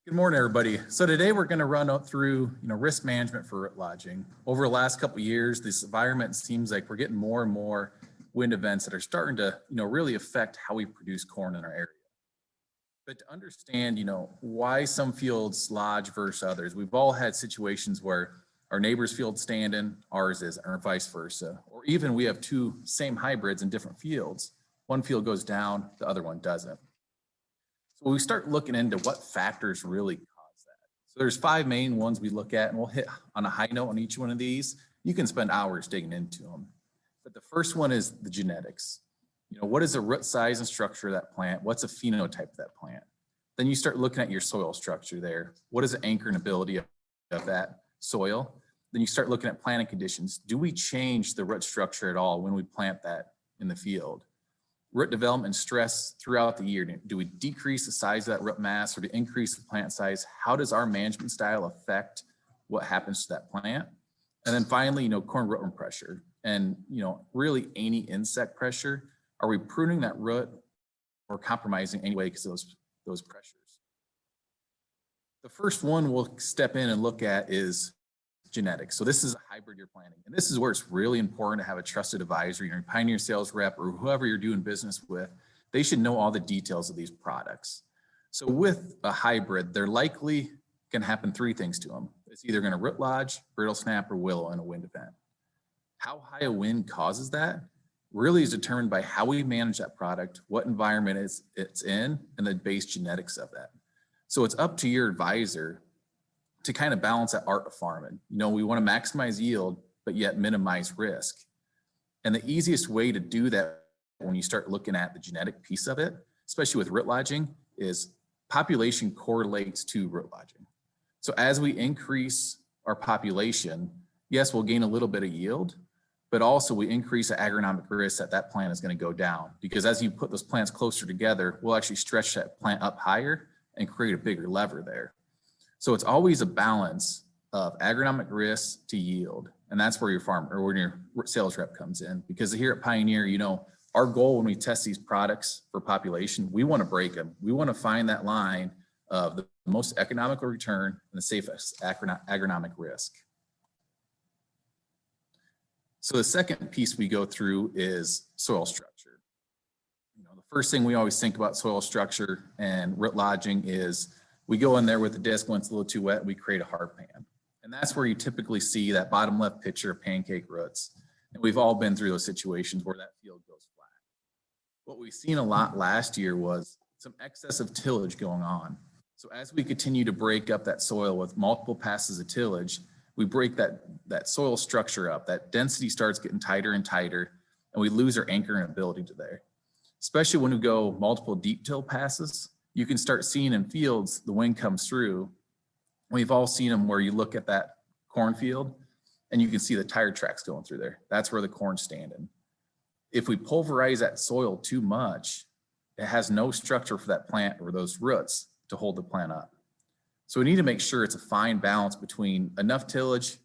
Good morning, everybody. So today we're going to run through, risk management for root lodging. Over the last couple of years, this environment seems like we're getting more and more wind events that are starting to, really affect how we produce corn in our area. But to understand, why some fields lodge versus others, we've all had situations where our neighbor's field's standing, ours is, or vice versa. Or even we have two same hybrids in different fields. One field goes down, the other one doesn't. So we start looking into what factors really cause that. So there's 5 main ones we look at, and we'll hit on a high note on each one of these. You can spend hours digging into them. But the first one is the genetics. What is the root size and structure of that plant? What's a phenotype of that plant? Then you start looking at your soil structure there. What is the anchoring ability of that soil? Then you start looking at planting conditions. Do we change the root structure at all when we plant that in the field? Root development stress throughout the year. Do we decrease the size of that root mass or to increase the plant size? How does our management style affect what happens to that plant? And then finally, corn rootworm pressure and, really any insect pressure. Are we pruning that root or compromising anyway because of those pressures? The first one we'll step in and look at is genetics. So this is a hybrid you're planting. And this is where it's really important to have a trusted advisor, your Pioneer sales rep or whoever you're doing business with. They should know all the details of these products. So with a hybrid, they're likely going to happen 3 things to them. It's either going to root lodge, brittle snap, or willow in a wind event. How high a wind causes that really is determined by how we manage that product, what environment it's in, and the base genetics of that. So it's up to your advisor to kind of balance that art of farming. We want to maximize yield, but yet minimize risk. And the easiest way to do that when you start looking at the genetic piece of it, especially with root lodging, is population correlates to root lodging. So as we increase our population, yes, we'll gain a little bit of yield, but also we increase the agronomic risk that plant is going to go down. Because as you put those plants closer together, we'll actually stretch that plant up higher and create a bigger lever there. So it's always a balance of agronomic risk to yield. And that's where your farmer or where your sales rep comes in. Because here at Pioneer, our goal when we test these products for population, we want to break them. We want to find that line of the most economical return and the safest agronomic risk. So the second piece we go through is soil structure. The first thing we always think about soil structure and root lodging is we go in there with the disc when it's a little too wet, we create a hard pan. And that's where you typically see that bottom left picture of pancake roots. And we've all been through those situations where that field goes flat. What we've seen a lot last year was some excessive tillage going on. So as we continue to break up that soil with multiple passes of tillage, we break that soil structure up. That density starts getting tighter and tighter, and we lose our anchoring ability to there. Especially when we go multiple deep till passes, you can start seeing in fields, the wind comes through. We've all seen them where you look at that cornfield and you can see the tire tracks going through there. That's where the corn's standing. If we pulverize that soil too much, it has no structure for that plant or those roots to hold the plant up. So we need to make sure it's a fine balance between enough tillage,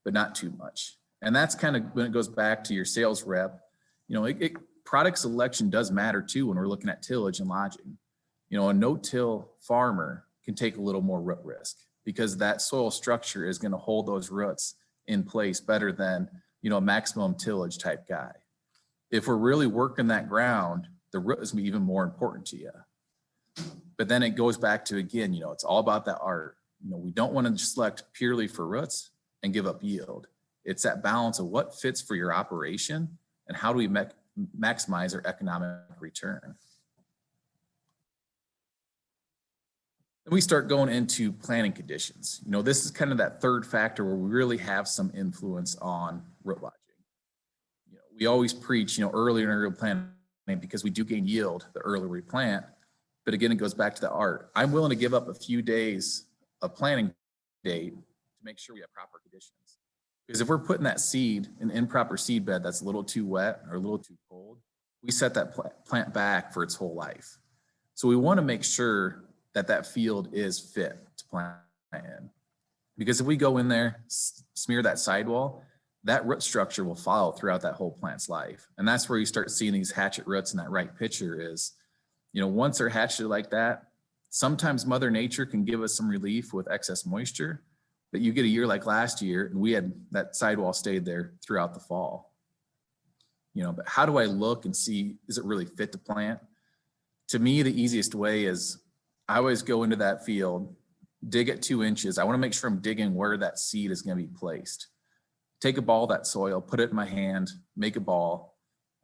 but not too much. And that's kind of when it goes back to your sales rep, product selection does matter too when we're looking at tillage and lodging. A no-till farmer can take a little more root risk because that soil structure is going to hold those roots in place better than, a maximum tillage type guy. If we're really working that ground, the root is even more important to you. But then it goes back to, again, it's all about that art. We don't want to select purely for roots and give up yield. It's that balance of what fits for your operation and how do we maximize our economic return. Then we start going into planting conditions. This is kind of that third factor where we really have some influence on root lodging. We always preach, early and early planting because we do gain yield the earlier we plant. But again, it goes back to the art. I'm willing to give up a few days of planting date to make sure we have proper conditions. Because if we're putting that seed in an improper seed bed that's a little too wet or a little too cold, we set that plant back for its whole life. So we want to make sure that field is fit to plant in. Because if we go in there, smear that sidewall, that root structure will follow throughout that whole plant's life. And that's where you start seeing these hatchet roots in that right picture is, once they're hatcheted like that, Sometimes Mother Nature can give us some relief with excess moisture, but you get a year like last year and we had that sidewall stayed there throughout the fall. But how do I look and see, is it really fit to plant? To me, the easiest way is I always go into that field, dig at 2 inches. I want to make sure I'm digging where that seed is going to be placed. Take a ball of that soil, put it in my hand, make a ball,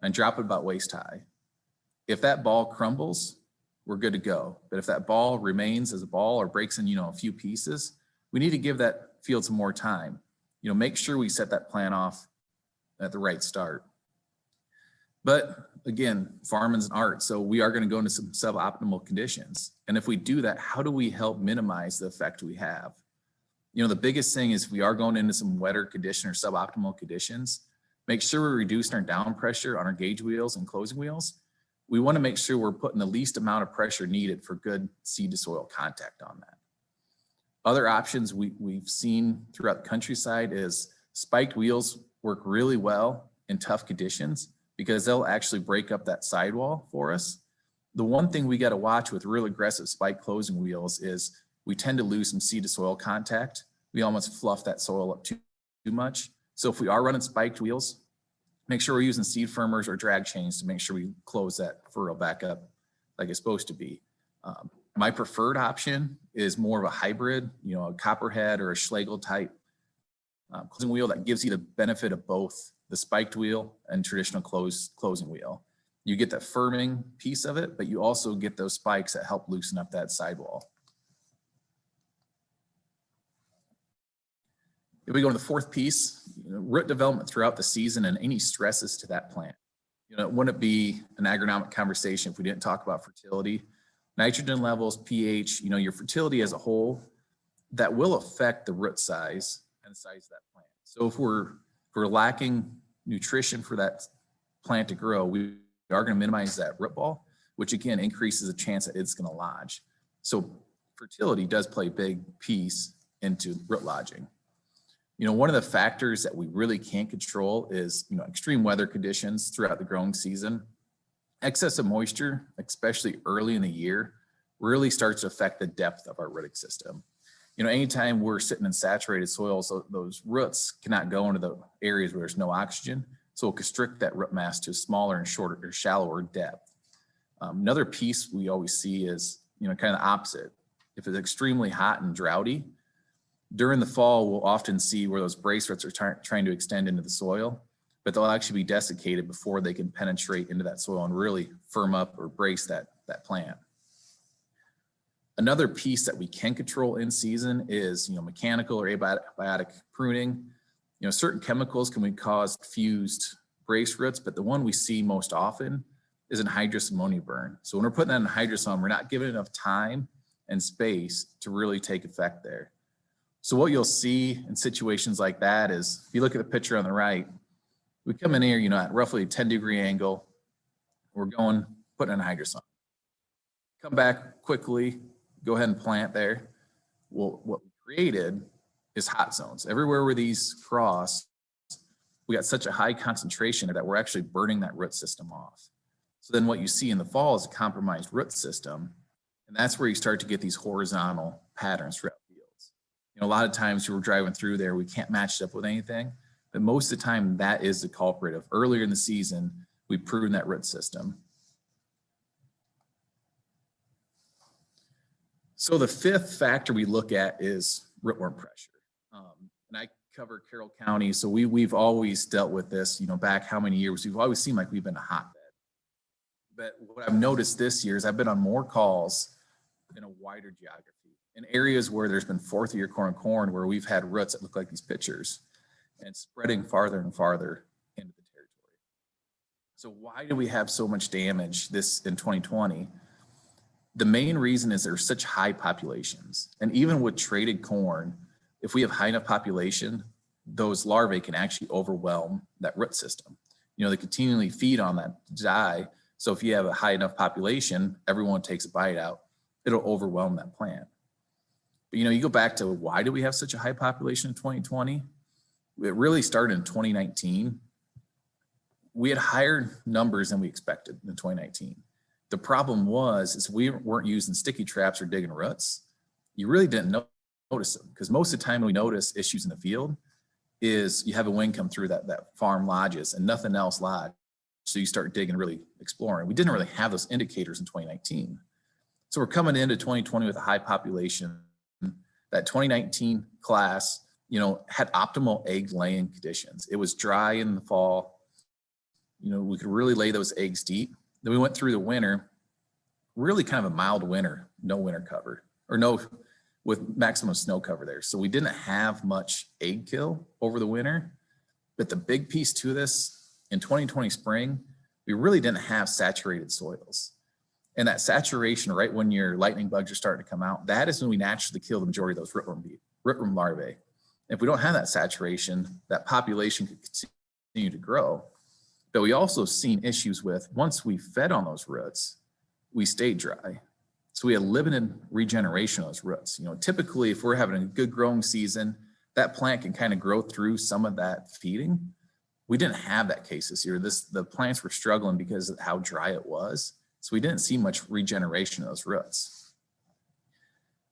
and drop it about waist high. If that ball crumbles, we're good to go. But if that ball remains as a ball or breaks in, a few pieces, we need to give that field some more time. Make sure we set that plant off at the right start. But again, farming's an art, so we are going to go into some suboptimal conditions. And if we do that, how do we help minimize the effect we have? The biggest thing is if we are going into some wetter condition or suboptimal conditions, make sure we're reducing our down pressure on our gauge wheels and closing wheels. We want to make sure we're putting the least amount of pressure needed for good seed to soil contact on that. Other options we've seen throughout the countryside is spiked wheels work really well in tough conditions because they'll actually break up that sidewall for us. The one thing we got to watch with real aggressive spike closing wheels is we tend to lose some seed to soil contact. We almost fluff that soil up too much. So if we are running spiked wheels, make sure we're using seed firmers or drag chains to make sure we close that furrow back up like it's supposed to be. My preferred option is more of a hybrid, a copperhead or a Schlegel type closing wheel that gives you the benefit of both the spiked wheel and traditional closing wheel. You get that firming piece of it, but you also get those spikes that help loosen up that sidewall. If we go to the fourth piece, root development throughout the season and any stresses to that plant. It wouldn't be an agronomic conversation if we didn't talk about fertility, nitrogen levels, pH, your fertility as a whole, that will affect the root size and the size of that plant. So if we're lacking nutrition for that plant to grow, we are going to minimize that root ball, which again increases the chance that it's going to lodge. So fertility does play a big piece into root lodging. One of the factors that we really can't control is, extreme weather conditions throughout the growing season. Excess of moisture, especially early in the year, really starts to affect the depth of our rooting system. Anytime we're sitting in saturated soils, those roots cannot go into the areas where there's no oxygen. So it'll constrict that root mass to smaller and shorter or shallower depth. Another piece we always see is, kind of the opposite. If it's extremely hot and droughty, during the fall, we'll often see where those brace roots are trying to extend into the soil, but they'll actually be desiccated before they can penetrate into that soil and really firm up or brace that plant. Another piece that we can control in season is, mechanical or abiotic pruning. Certain chemicals can cause fused brace roots, but the one we see most often is anhydrous ammonia burn. So when we're putting that in hydrosome, we're not giving enough time and space to really take effect there. So what you'll see in situations like that is, if you look at the picture on the right, we come in here, at roughly a 10-degree angle. We're putting in hydrosome. Come back quickly, go ahead and plant there. Well, what we created is hot zones. Everywhere where these cross, we got such a high concentration that we're actually burning that root system off. So then what you see in the fall is a compromised root system. And that's where you start to get these horizontal patterns throughout fields. A lot of times we're driving through there, we can't match it up with anything, but most of the time that is the culprit of earlier in the season, we pruned that root system. So the fifth factor we look at is rootworm pressure. And I cover Carroll County, so we've always dealt with this, back how many years, we've always seemed like we've been a hotbed. But what I've noticed this year is I've been on more calls in a wider geography, in areas where there's been fourth year corn where we've had roots that look like these pictures and spreading farther and farther into the territory. So why do we have so much damage this in 2020? The main reason is there's such high populations. And even with traded corn, if we have high enough population, those larvae can actually overwhelm that root system. They continually feed on that die. So if you have a high enough population, everyone takes a bite out, it'll overwhelm that plant. But you go back to why do we have such a high population in 2020? It really started in 2019. We had higher numbers than we expected in 2019. The problem is we weren't using sticky traps or digging roots. You really didn't notice them, because most of the time we notice issues in the field is you have a wind come through that farm lodges and nothing else lodged. So you start digging, really exploring. We didn't really have those indicators in 2019. So we're coming into 2020 with a high population. That 2019 class, had optimal egg laying conditions. It was dry in the fall. We could really lay those eggs deep. Then we went through the winter, really kind of a mild winter, no winter cover, or no, with maximum snow cover there. So we didn't have much egg kill over the winter. But the big piece to this, in 2020 spring, we really didn't have saturated soils. And that saturation, right when your lightning bugs are starting to come out, that is when we naturally kill the majority of those rootworm larvae. If we don't have that saturation, that population could continue to grow. But we also seen issues with, once we fed on those roots, we stayed dry. So we had limited regeneration of those roots. Typically if we're having a good growing season, that plant can kind of grow through some of that feeding. We didn't have that case this year. The plants were struggling because of how dry it was. So we didn't see much regeneration of those roots.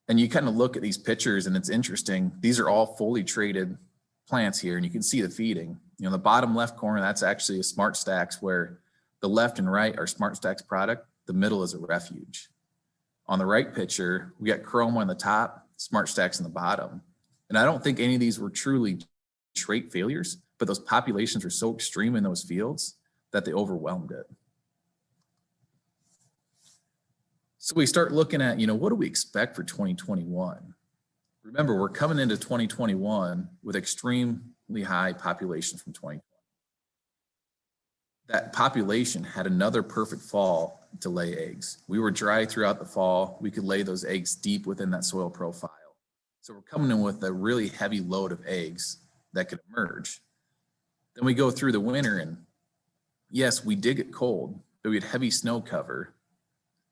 And you kind of look at these pictures and it's interesting. These are all fully treated plants here, and you can see the feeding. The bottom left corner, that's actually a Smart Stacks, where the left and right are Smart Stacks product. The middle is a refuge. On the right picture, we got Chrome on the top, Smart Stacks on the bottom. And I don't think any of these were truly trait failures, but those populations were so extreme in those fields that they overwhelmed it. So we start looking at, what do we expect for 2021? Remember, we're coming into 2021 with extremely high populations from 2020. That population had another perfect fall to lay eggs. We were dry throughout the fall. We could lay those eggs deep within that soil profile. So we're coming in with a really heavy load of eggs that could emerge. Then we go through the winter, and yes, we did get cold, but we had heavy snow cover.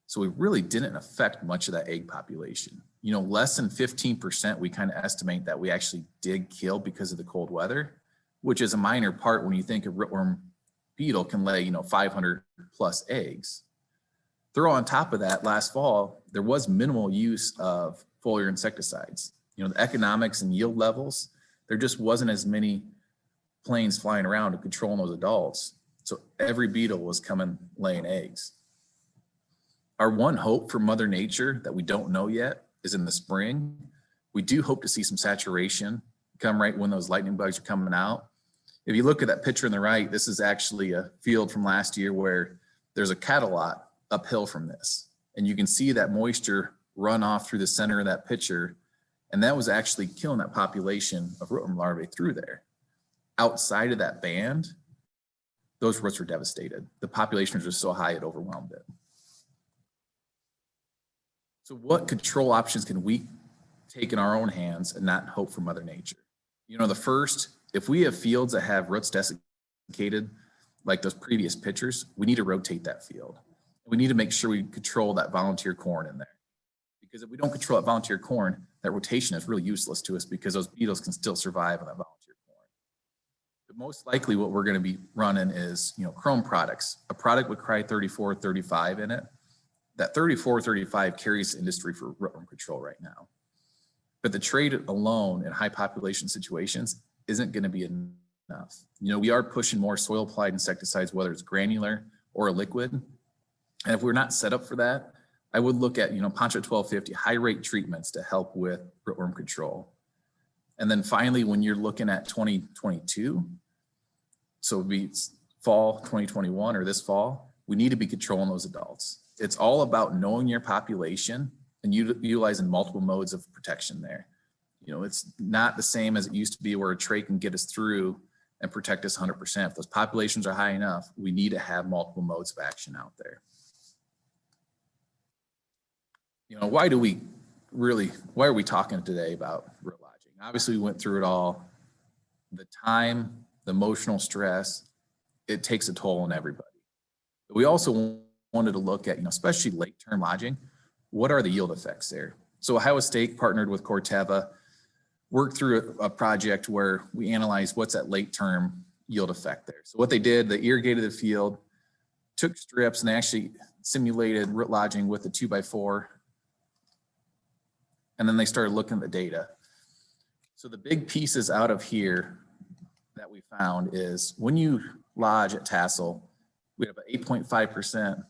So we really didn't affect much of that egg population. Less than 15% we kind of estimate that we actually did kill because of the cold weather, which is a minor part when you think a rootworm beetle can lay, 500 plus eggs. Throw on top of that, last fall, there was minimal use of foliar insecticides. The economics and yield levels, there just wasn't as many planes flying around to control those adults. So every beetle was coming laying eggs. Our one hope for Mother Nature that we don't know yet is in the spring. We do hope to see some saturation come right when those lightning bugs are coming out. If you look at that picture on the right, this is actually a field from last year where there's a cattle lot uphill from this. And you can see that moisture run off through the center of that picture. And that was actually killing that population of rootworm larvae through there. Outside of that band, those roots were devastated. The population was just so high it overwhelmed it. So what control options can we take in our own hands and not hope for Mother Nature? The first, if we have fields that have roots desiccated, like those previous pictures, we need to rotate that field. We need to make sure we control that volunteer corn in there. Because if we don't control that volunteer corn, that rotation is really useless to us because those beetles can still survive on that volunteer corn. But most likely what we're going to be running is, Chrome products, a product with Cry 34-35 in it. That 34-35 carries industry for rootworm control right now. But the trait alone in high population situations isn't going to be enough. We are pushing more soil applied insecticides, whether it's granular or a liquid. And if we're not set up for that, I would look at, Poncho 1250 high rate treatments to help with rootworm control. And then finally, when you're looking at 2022, so it'd be fall 2021 or this fall, we need to be controlling those adults. It's all about knowing your population and utilizing multiple modes of protection there. It's not the same as it used to be where a trait can get us through and protect us 100%. If those populations are high enough, we need to have multiple modes of action out there. Why are we talking today about root lodging? Obviously, we went through it all. The time, the emotional stress, it takes a toll on everybody. But we also wanted to look at, especially late-term lodging, what are the yield effects there? So Ohio State partnered with Corteva, worked through a project where we analyzed what's that late-term yield effect there. So what they did, they irrigated the field, took strips, and they actually simulated root lodging with the 2x4. And then they started looking at the data. So the big pieces out of here that we found is when you lodge at tassel, we have an 8.5%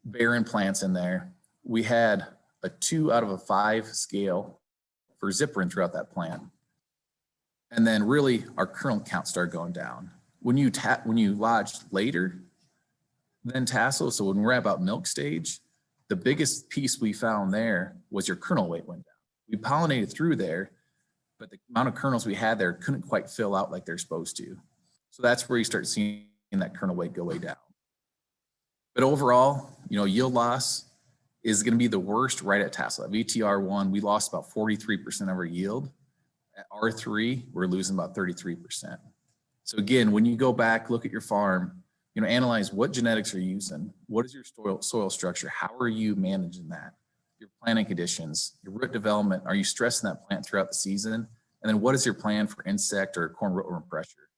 barren plants in there. We had a 2 out of a 5 scale for zipperin throughout that plant. And then really our kernel count started going down. When you lodged later than tassel, so when we're at about milk stage, the biggest piece we found there was your kernel weight went down. We pollinated through there, but the amount of kernels we had there couldn't quite fill out like they're supposed to. So that's where you start seeing that kernel weight go way down. But overall, yield loss is going to be the worst right at tassel. At VTR1, we lost about 43% of our yield. At R3, we're losing about 33%. So again, when you go back, look at your farm, analyze what genetics are you using, what is your soil structure, how are you managing that, your planting conditions, your root development, are you stressing that plant throughout the season, and then what is your plan for insect or corn rootworm pressure?